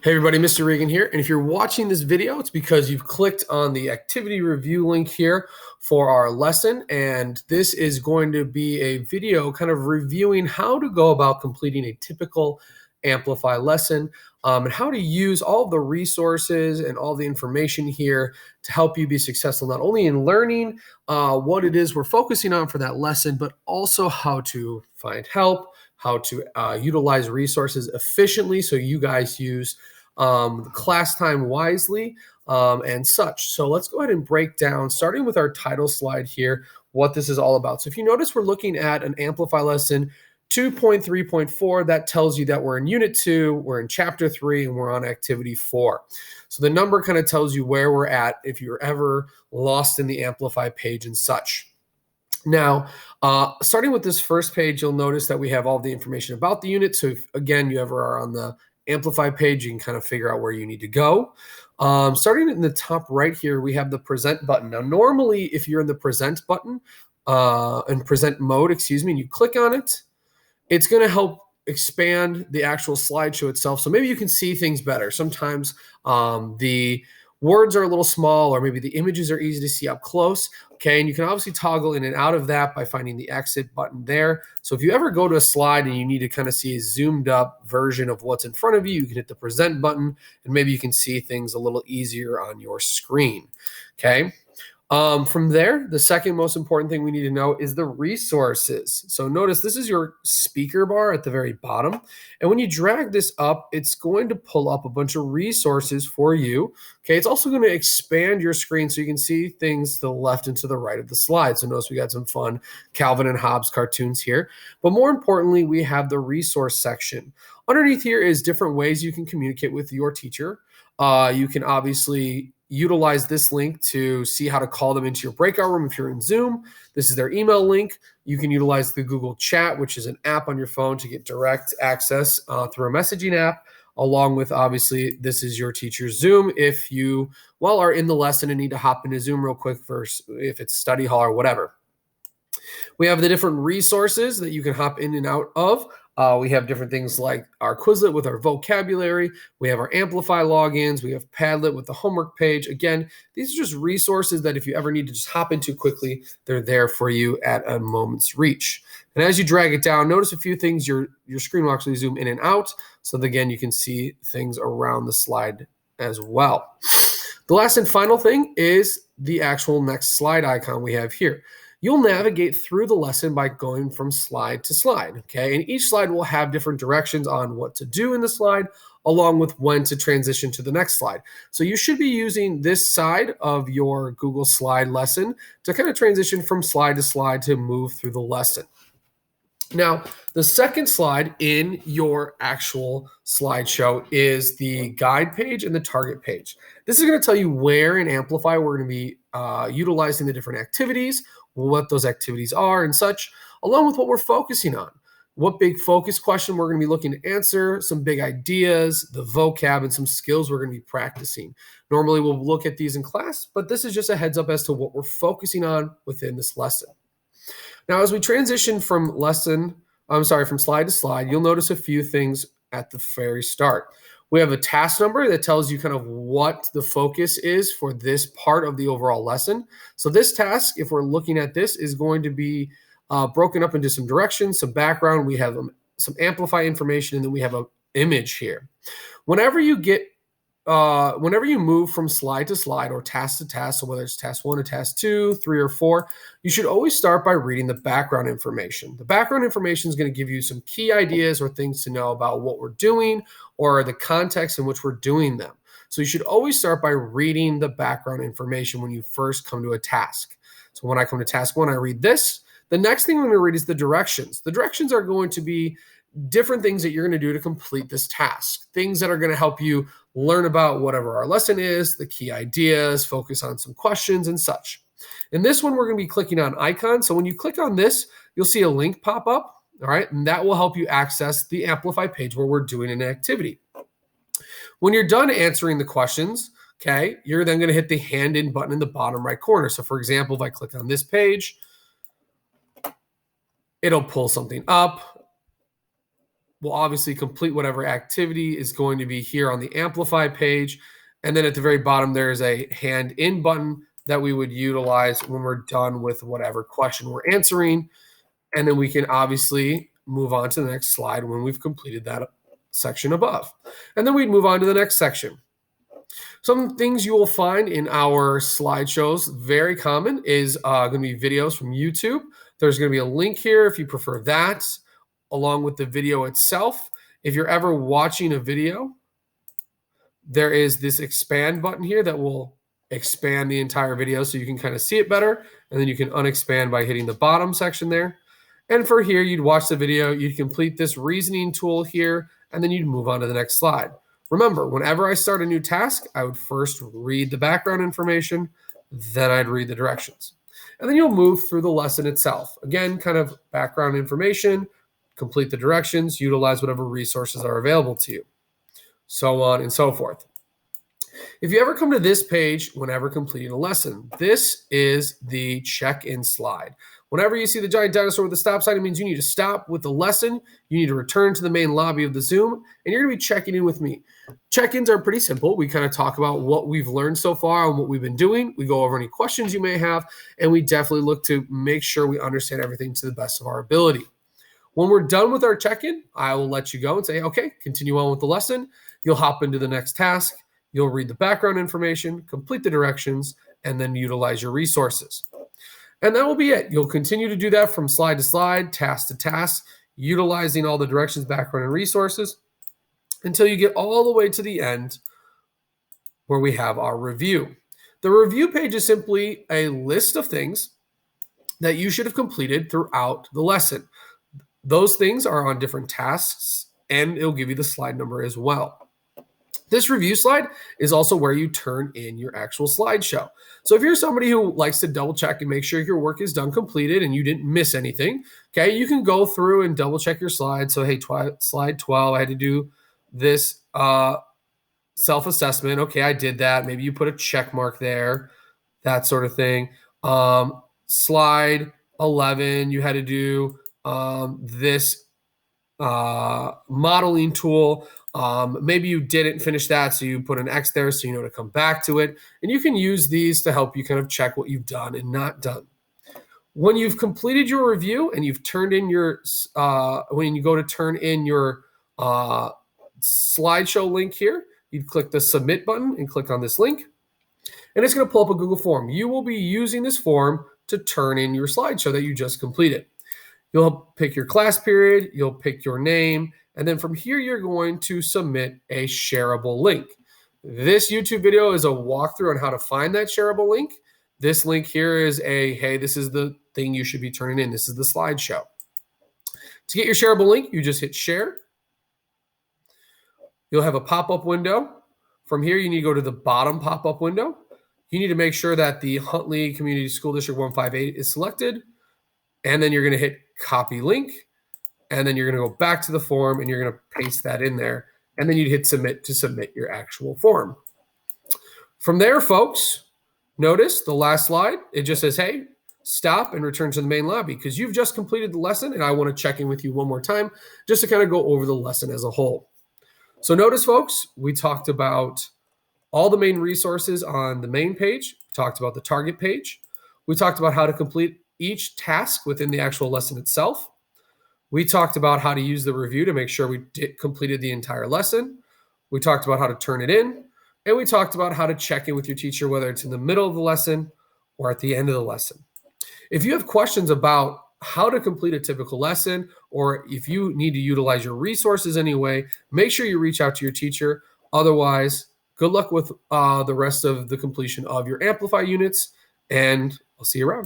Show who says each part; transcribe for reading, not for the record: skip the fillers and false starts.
Speaker 1: Hey everybody, Mr. Regan here. And if you're watching this video, it's because you've clicked on the activity review link here for our lesson. And this is going to be a video kind of reviewing how to go about completing a typical Amplify lesson and how to use all of the resources and all the information here to help you be successful, not only in learning what it is we're focusing on for that lesson, but also how to find help, how to utilize resources efficiently so you guys use class time wisely and such. So let's go ahead and break down, starting with our title slide here, what this is all about. So if you notice, we're looking at an Amplify lesson 2.3.4. That tells you that we're in Unit 2, we're in Chapter 3, and we're on Activity 4. So the number kind of tells you where we're at if you're ever lost in the Amplify page and such. Now, starting with this first page, you'll notice that we have all the information about the unit. So if, again, you ever are on the Amplify page, you can kind of figure out where you need to go. Starting in the top right here, we have the present button. Now, normally, if you're in the present button, in present mode, and you click on it, it's going to help expand the actual slideshow itself. So maybe you can see things better. Sometimes the words are a little small, or maybe the images are easy to see up close. Okay, and you can obviously toggle in and out of that by finding the exit button there. So if you ever go to a slide and you need to kind of see a zoomed up version of what's in front of you, you can hit the present button and maybe you can see things a little easier on your screen. Okay. From there, the second most important thing we need to know is the resources. So notice this is your speaker bar at the very bottom. And when you drag this up, it's going to pull up a bunch of resources for you. Okay, it's also going to expand your screen so you can see things to the left and to the right of the slide. So notice we got some fun Calvin and Hobbes cartoons here. But more importantly, we have the resource section. Underneath here is different ways you can communicate with your teacher. You can obviously utilize this link to see how to call them into your breakout room if you're in Zoom. This is their email link. You can utilize the Google Chat, which is an app on your phone to get direct access through a messaging app, along with, obviously, this is your teacher's Zoom if you, are in the lesson and need to hop into Zoom real quick for if it's study hall or whatever. We have the different resources that you can hop in and out of. We have different things like our Quizlet with our vocabulary. We have our Amplify logins. We have Padlet with the homework page. Again, these are just resources that if you ever need to just hop into quickly, they're there for you at a moment's reach. And as you drag it down, notice a few things. Your screen will actually zoom in and out. So again, you can see things around the slide as well. The last and final thing is the actual next slide icon we have here. You'll navigate through the lesson by going from slide to slide, okay? And each slide will have different directions on what to do in the slide, along with when to transition to the next slide. So you should be using this side of your Google Slide lesson to kind of transition from slide to slide to move through the lesson. Now, the second slide in your actual slideshow is the guide page and the target page. This is going to tell you where in Amplify we're going to be utilizing the different activities, what those activities are and such, along with what we're focusing on. What big focus question we're going to be looking to answer, some big ideas, the vocab, and some skills we're going to be practicing. Normally, we'll look at these in class, but this is just a heads up as to what we're focusing on within this lesson. Now, as we transition from slide to slide, you'll notice a few things at the very start. We have a task number that tells you kind of what the focus is for this part of the overall lesson. So this task, if we're looking at this, is going to be broken up into some directions, some background. We have some Amplify information, and then we have an image here. Whenever you move from slide to slide or task to task, so whether it's task 1 or task 2, 3, or 4, you should always start by reading the background information. The background information is going to give you some key ideas or things to know about what we're doing or the context in which we're doing them. So you should always start by reading the background information when you first come to a task. So when I come to task 1, I read this. The next thing I'm going to read is the directions. The directions are going to be different things that you're going to do to complete this task, things that are going to help you learn about whatever our lesson is, the key ideas, focus on some questions and such. In this one, we're going to be clicking on icons. So when you click on this, you'll see a link pop up, all right? And that will help you access the Amplify page where we're doing an activity. When you're done answering the questions, okay, you're then going to hit the hand in button in the bottom right corner. So for example, if I click on this page, it'll pull something up. we'll obviously complete whatever activity is going to be here on the Amplify page. And then at the very bottom, there is a hand in button that we would utilize when we're done with whatever question we're answering. And then we can obviously move on to the next slide when we've completed that section above. And then we'd move on to the next section. Some things you will find in our slideshows, very common, is going to be videos from YouTube. There's going to be a link here if you prefer that, along with the video itself. If you're ever watching a video, there is this expand button here that will expand the entire video so you can kind of see it better. And then you can unexpand by hitting the bottom section there. And for here, you'd watch the video, you'd complete this reasoning tool here, and then you'd move on to the next slide. Remember, whenever I start a new task, I would first read the background information, then I'd read the directions. And then you'll move through the lesson itself. Again, kind of background information, complete the directions, utilize whatever resources are available to you, so on and so forth. If you ever come to this page whenever completing a lesson, this is the check-in slide. Whenever you see the giant dinosaur with the stop sign, it means you need to stop with the lesson. You need to return to the main lobby of the Zoom, and you're going to be checking in with me. Check-ins are pretty simple. We kind of talk about what we've learned so far and what we've been doing. We go over any questions you may have, and we definitely look to make sure we understand everything to the best of our ability. When we're done with our check-in, I will let you go and say, okay, continue on with the lesson. You'll hop into the next task. You'll read the background information, complete the directions, and then utilize your resources. And that will be it. You'll continue to do that from slide to slide, task to task, utilizing all the directions, background, and resources until you get all the way to the end where we have our review. The review page is simply a list of things that you should have completed throughout the lesson. Those things are on different tasks, and it'll give you the slide number as well. This review slide is also where you turn in your actual slideshow. So if you're somebody who likes to double check and make sure your work is done completed and you didn't miss anything, okay, you can go through and double check your slides. So hey, slide 12, I had to do this self-assessment. Okay, I did that. Maybe you put a check mark there, that sort of thing. Slide 11, you had to do this modeling tool. Maybe you didn't finish that, so you put an X there so you know to come back to it. And you can use these to help you kind of check what you've done and not done. When you've completed your review and you've turned in your, when you go to turn in your slideshow link here, you'd click the submit button and click on this link. And it's going to pull up a Google form. You will be using this form to turn in your slideshow that you just completed. You'll pick your class period, you'll pick your name, and then from here, you're going to submit a shareable link. This YouTube video is a walkthrough on how to find that shareable link. This link here is a, hey, this is the thing you should be turning in. This is the slideshow. To get your shareable link, you just hit share. You'll have a pop-up window. From here, you need to go to the bottom pop-up window. You need to make sure that the Huntley Community School District 158 is selected. And then you're going to hit copy link. And then you're going to go back to the form and you're going to paste that in there. And then you'd hit submit to submit your actual form. From there, folks, notice the last slide. It just says, hey, stop and return to the main lobby because you've just completed the lesson. And I want to check in with you one more time just to kind of go over the lesson as a whole. So notice, folks, we talked about all the main resources on the main page. We talked about the target page. We talked about how to complete each task within the actual lesson itself. We talked about how to use the review to make sure we completed the entire lesson. We talked about how to turn it in. And we talked about how to check in with your teacher, whether it's in the middle of the lesson or at the end of the lesson. If you have questions about how to complete a typical lesson, or if you need to utilize your resources anyway, make sure you reach out to your teacher. Otherwise, good luck with the rest of the completion of your Amplify units, and I'll see you around.